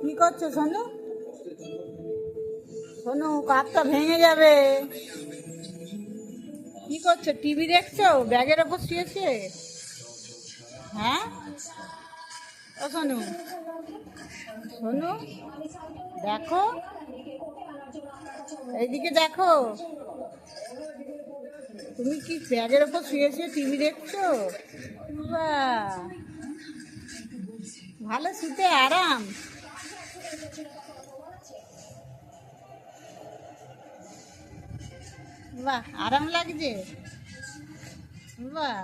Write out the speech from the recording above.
কি করছো সোনু? সোনু, কাপটা ভেঙে যাবে। কি করছো? টিভি দেখছো? ব্যাগের ওপর শুয়েছে? হ্যাঁ, ও সোনু, সোনু দেখো, এইদিকে দেখো। তুমি কি ব্যাগের ওপর শুয়ে শুয়ে টিভি দেখছো? বাহ, ভালো শুতে আরাম। বাহ, আরাম লাগছে। বাহ।